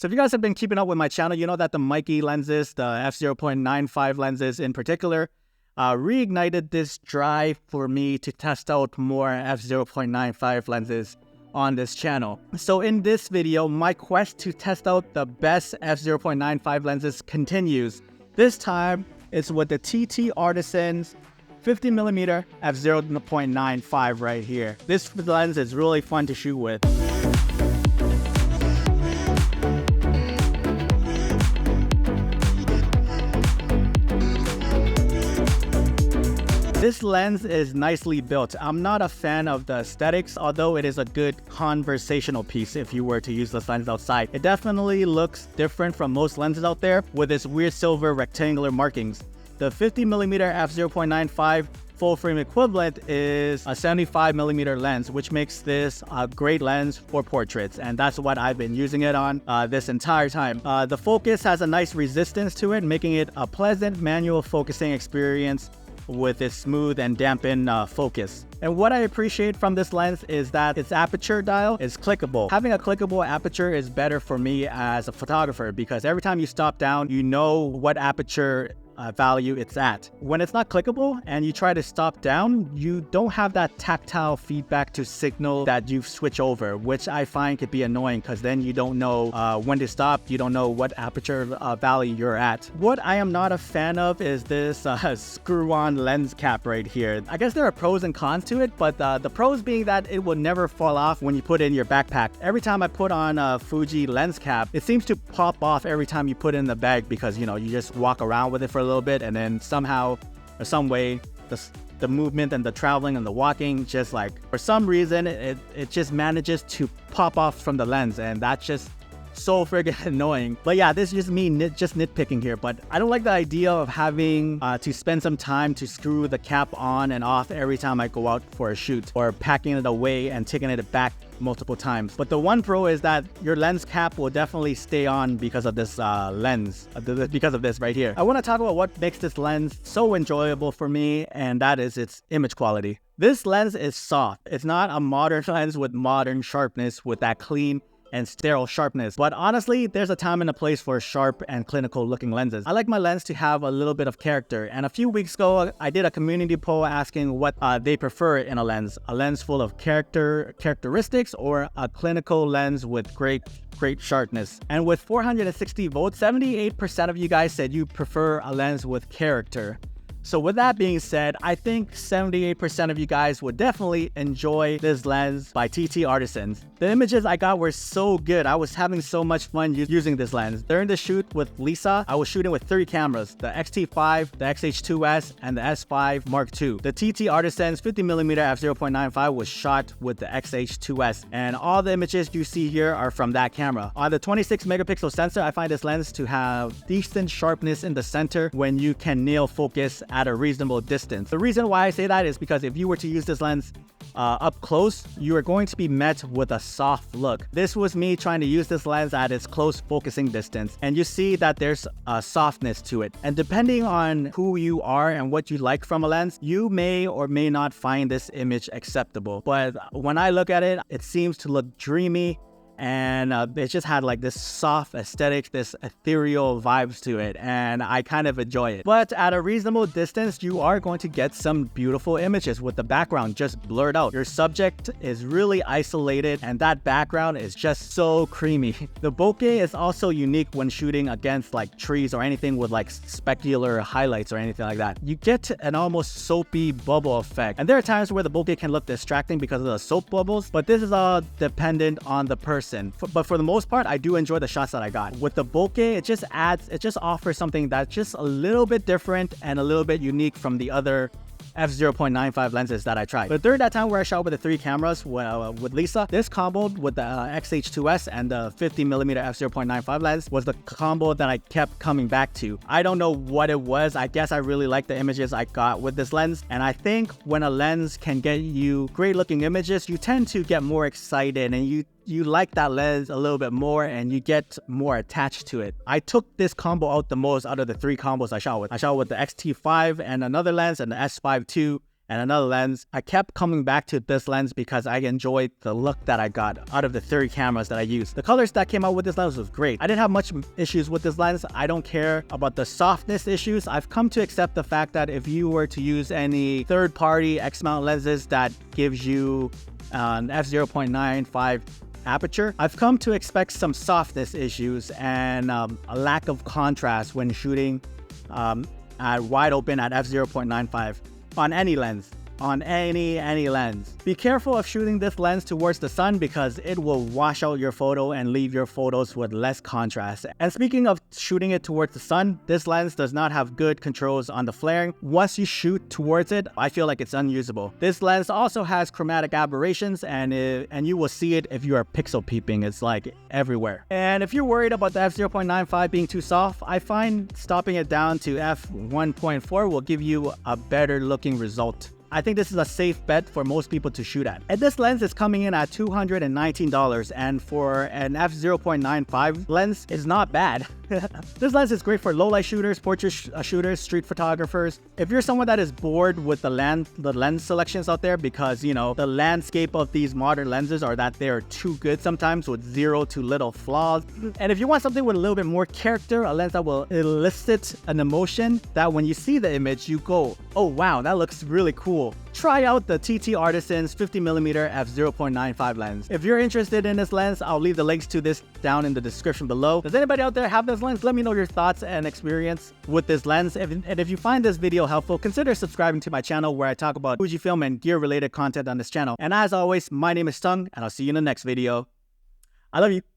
So if you guys have been keeping up with my channel, you know that the Mikey lenses, the f0.95 lenses in particular, reignited this drive for me to test out more f0.95 lenses on this channel. So in this video, my quest to test out the best f0.95 lenses continues. This time, it's with the TTartisans 50mm F0.95 right here. This lens is really fun to shoot with. This lens is nicely built. I'm not a fan of the aesthetics, although it is a good conversational piece if you were to use this lens outside. It definitely looks different from most lenses out there with its weird silver rectangular markings. The 50mm f0.95 full frame equivalent is a 75mm lens, which makes this a great lens for portraits, and that's what I've been using it on this entire time. The focus has a nice resistance to it, making it a pleasant manual focusing experience with its smooth and dampened focus. And what I appreciate from this lens is that its aperture dial is clickable. Having a clickable aperture is better for me as a photographer because every time you stop down, you know what aperture value it's at. When it's not clickable and you try to stop down, you don't have that tactile feedback to signal that you've switched over, which I find could be annoying because then you don't know when to stop, you don't know what aperture value you're at. What I am not a fan of is this screw-on lens cap right here. I guess there are pros and cons to it, but the pros being that it will never fall off when you put it in your backpack. Every time I put on a Fuji lens cap, it seems to pop off every time you put it in the bag because, you know, you just walk around with it for a little bit and then somehow or some way the movement and the traveling and the walking just like for some reason it just manages to pop off from the lens, and that's just so friggin' annoying. But yeah, this is just me just nitpicking here, but I don't like the idea of having to spend some time to screw the cap on and off every time I go out for a shoot, or packing it away and taking it back multiple times. But the one pro is that your lens cap will definitely stay on because of this because of this right here. I want to talk about what makes this lens so enjoyable for me, and that is its image quality. This lens is soft. It's not a modern lens with modern sharpness with that clean and sterile sharpness. But honestly, there's a time and a place for sharp and clinical looking lenses. I like my lens to have a little bit of character. And a few weeks ago, I did a community poll asking what they prefer in a lens full of characteristics or a clinical lens with great sharpness. And with 460 votes, 78% of you guys said you prefer a lens with character. So with that being said, I think 78% of you guys would definitely enjoy this lens by TTartisans. The images I got were so good. I was having so much fun using this lens. During the shoot with Lisa, I was shooting with 3 cameras, the X-T5, the X-H2S, and the S5 Mark II. The TTartisans 50mm f0.95 was shot with the X-H2S, and all the images you see here are from that camera. On the 26 megapixel sensor, I find this lens to have decent sharpness in the center when you can nail focus at a reasonable distance. The reason why I say that is because if you were to use this lens up close, you are going to be met with a soft look. This was me trying to use this lens at its close focusing distance, and you see that there's a softness to it. And depending on who you are and what you like from a lens, you may or may not find this image acceptable. But when I look at it, it seems to look dreamy, and it just had like this soft aesthetic, this ethereal vibes to it, and I kind of enjoy it. But at a reasonable distance, you are going to get some beautiful images with the background just blurred out. Your subject is really isolated, and that background is just so creamy. The bokeh is also unique when shooting against like trees or anything with like specular highlights or anything like that. You get an almost soapy bubble effect, and there are times where the bokeh can look distracting because of the soap bubbles, but this is all dependent on the person. But for the most part, I do enjoy the shots that I got. With the bokeh, it just offers something that's just a little bit different and a little bit unique from the other f0.95 lenses that I tried. But during that time where I shot with the 3 cameras with Lisa, this combo with the X-H2S and the 50mm f0.95 lens was the combo that I kept coming back to. I don't know what it was. I guess I really liked the images I got with this lens, and I think when a lens can get you great looking images, you tend to get more excited and you like that lens a little bit more and you get more attached to it. I took this combo out the most out of the 3 combos I shot with. I shot with the X-T5 and another lens and the S5 II and another lens. I kept coming back to this lens because I enjoyed the look that I got out of the 30 cameras that I used. The colors that came out with this lens was great. I didn't have much issues with this lens. I don't care about the softness issues. I've come to accept the fact that if you were to use any third-party X-mount lenses that gives you an f/0.95 aperture, I've come to expect some softness issues and a lack of contrast when shooting at wide open at f/0.95 on any lens. On any lens. Be careful of shooting this lens towards the sun because it will wash out your photo and leave your photos with less contrast. And speaking of shooting it towards the sun, this lens does not have good controls on the flaring. Once you shoot towards it, I feel like it's unusable. This lens also has chromatic aberrations and you will see it if you are pixel peeping. It's like everywhere. And if you're worried about the f/0.95 being too soft, I find stopping it down to f/1.4 will give you a better looking result. I think this is a safe bet for most people to shoot at. And this lens is coming in at $219, and for an f/0.95 lens, it's not bad. This lens is great for low-light shooters, portrait shooters, street photographers. If you're someone that is bored with the lens selections out there because, you know, the landscape of these modern lenses are that they are too good sometimes with zero to little flaws. And if you want something with a little bit more character, a lens that will elicit an emotion that when you see the image, you go, oh wow, that looks really cool. Try out the TTartisans 50mm F0.95 lens. If you're interested in this lens, I'll leave the links to this down in the description below. Does anybody out there have this lens? Let me know your thoughts and experience with this lens. And if you find this video helpful, consider subscribing to my channel where I talk about Fujifilm and gear related content on this channel. And as always, my name is Tongue and I'll see you in the next video. I love you.